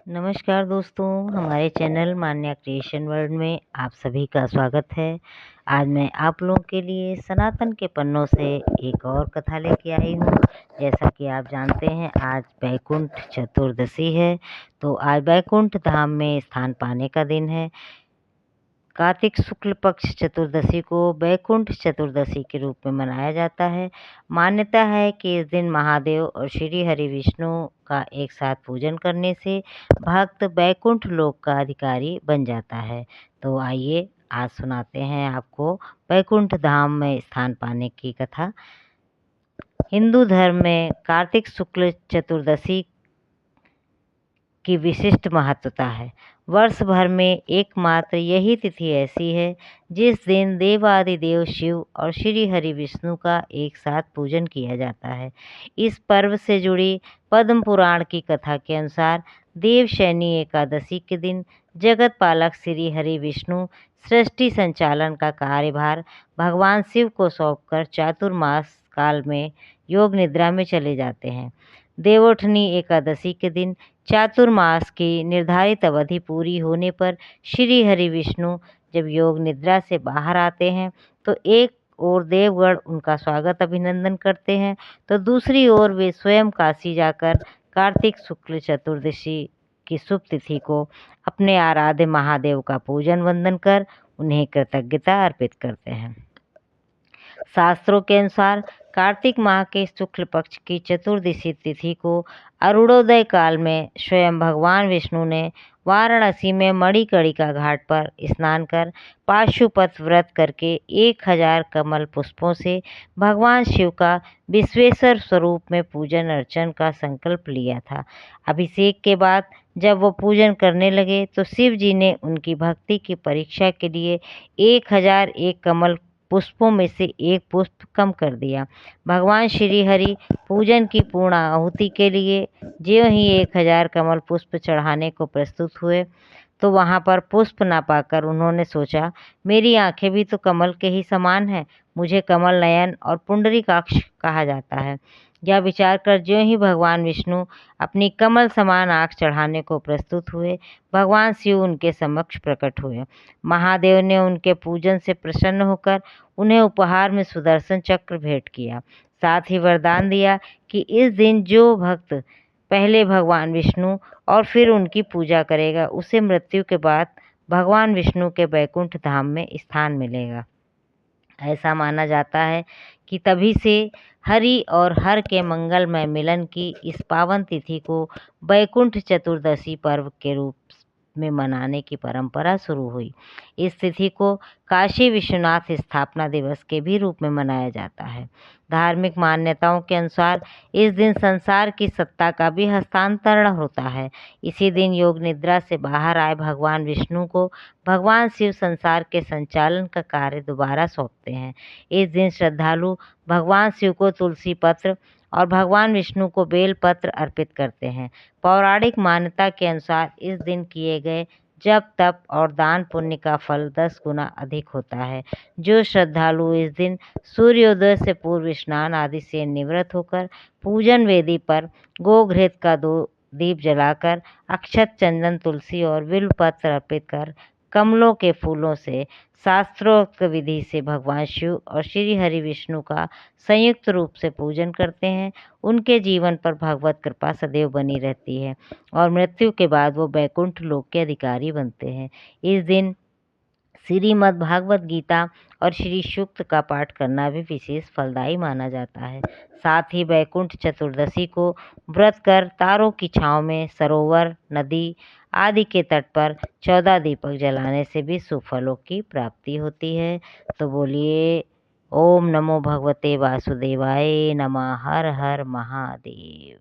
नमस्कार दोस्तों, हमारे चैनल मान्या क्रिएशन वर्ल्ड में आप सभी का स्वागत है। आज मैं आप लोगों के लिए सनातन के पन्नों से एक और कथा लेके आई हूँ। जैसा कि आप जानते हैं, आज बैकुंठ चतुर्दशी है। तो आज बैकुंठ धाम में स्थान पाने का दिन है। कार्तिक शुक्ल पक्ष चतुर्दशी को बैकुंठ चतुर्दशी के रूप में मनाया जाता है। मान्यता है कि इस दिन महादेव और श्री हरि विष्णु का एक साथ पूजन करने से भक्त बैकुंठ लोक का अधिकारी बन जाता है। तो आइए आज सुनाते हैं आपको बैकुंठ धाम में स्थान पाने की कथा। हिंदू धर्म में कार्तिक शुक्ल चतुर्दशी की विशिष्ट महत्वता है। वर्ष भर में एकमात्र यही तिथि ऐसी है जिस दिन देवादिदेव शिव और श्री हरि विष्णु का एक साथ पूजन किया जाता है। इस पर्व से जुड़ी पद्म पुराण की कथा के अनुसार देवशयनी एकादशी के दिन जगत पालक श्री हरि विष्णु सृष्टि संचालन का कार्यभार भगवान शिव को सौंपकर चातुर्मास काल में योग निद्रा में चले जाते हैं। देवोठनी एकादशी के दिन चातुर्मास की निर्धारित अवधि पूरी होने पर श्री हरि विष्णु जब योग निद्रा से बाहर आते हैं तो एक ओर देवगण उनका स्वागत अभिनंदन करते हैं, तो दूसरी ओर वे स्वयं काशी जाकर कार्तिक शुक्ल चतुर्दशी की शुभ तिथि को अपने आराध्य महादेव का पूजन वंदन कर उन्हें कृतज्ञता अर्पित करते हैं। शास्त्रों के अनुसार कार्तिक माह के शुक्ल पक्ष की चतुर्दशी तिथि को अरुणोदय काल में स्वयं भगवान विष्णु ने वाराणसी में मणिकर्णिका घाट पर स्नान कर पाशुपत व्रत करके 1000 कमल पुष्पों से भगवान शिव का विश्वेश्वर स्वरूप में पूजन अर्चन का संकल्प लिया था। अभिषेक के बाद जब वो पूजन करने लगे तो शिव जी ने उनकी भक्ति की परीक्षा के लिए 1001 कमल पुष्पों में से एक पुष्प कम कर दिया। भगवान श्री हरि पूजन की पूर्ण आहुति के लिए ज्यों ही 1000 कमल पुष्प चढ़ाने को प्रस्तुत हुए तो वहां पर पुष्प ना पाकर उन्होंने सोचा, मेरी आंखें भी तो कमल के ही समान हैं, मुझे कमल नयन और पुंडरीकाक्ष कहा जाता है। यह विचार कर ज्यों ही भगवान विष्णु अपनी कमल समान आँख चढ़ाने को प्रस्तुत हुए, भगवान शिव उनके समक्ष प्रकट हुए। महादेव ने उनके पूजन से प्रसन्न होकर उन्हें उपहार में सुदर्शन चक्र भेंट किया। साथ ही वरदान दिया कि इस दिन जो भक्त पहले भगवान विष्णु और फिर उनकी पूजा करेगा उसे मृत्यु के बाद भगवान विष्णु के बैकुंठ धाम में स्थान मिलेगा। ऐसा माना जाता है कि तभी से हरि और हर के मंगलमय मिलन की इस पावन तिथि को बैकुंठ चतुर्दशी पर्व के रूप में मनाने की परंपरा शुरू हुई। इस तिथि को काशी विश्वनाथ स्थापना दिवस के भी रूप में मनाया जाता है। धार्मिक मान्यताओं के अनुसार इस दिन संसार की सत्ता का भी हस्तांतरण होता है। इसी दिन योग निद्रा से बाहर आए भगवान विष्णु को भगवान शिव संसार के संचालन का कार्य दोबारा सौंपते हैं। इस दिन श्रद्धालु भगवान शिव को तुलसी पत्र और भगवान विष्णु को बेल पत्र अर्पित करते हैं। पौराणिक मान्यता के अनुसार इस दिन किए गए जप तप और दान पुण्य का फल 10 गुना अधिक होता है। जो श्रद्धालु इस दिन सूर्योदय से पूर्व स्नान आदि से निवृत्त होकर पूजन वेदी पर गोघृत का 2 दीप जलाकर अक्षत चंदन तुलसी और बिल्व पत्र अर्पित कर कमलों के फूलों से शास्त्रोक्त विधि से भगवान शिव और श्री हरि विष्णु का संयुक्त रूप से पूजन करते हैं, उनके जीवन पर भगवत कृपा सदैव बनी रहती है और मृत्यु के बाद वो बैकुंठ लोक के अधिकारी बनते हैं। इस दिन श्रीमद् भागवत गीता और श्री सूक्त का पाठ करना भी विशेष फलदायी माना जाता है। साथ ही बैकुंठ चतुर्दशी को व्रत कर तारों की छांव में सरोवर, नदी आदि के तट पर 14 दीपक जलाने से भी शुभ फलों की प्राप्ति होती है। तो बोलिए ओम नमो भगवते वासुदेवाय नमः। हर हर महादेव।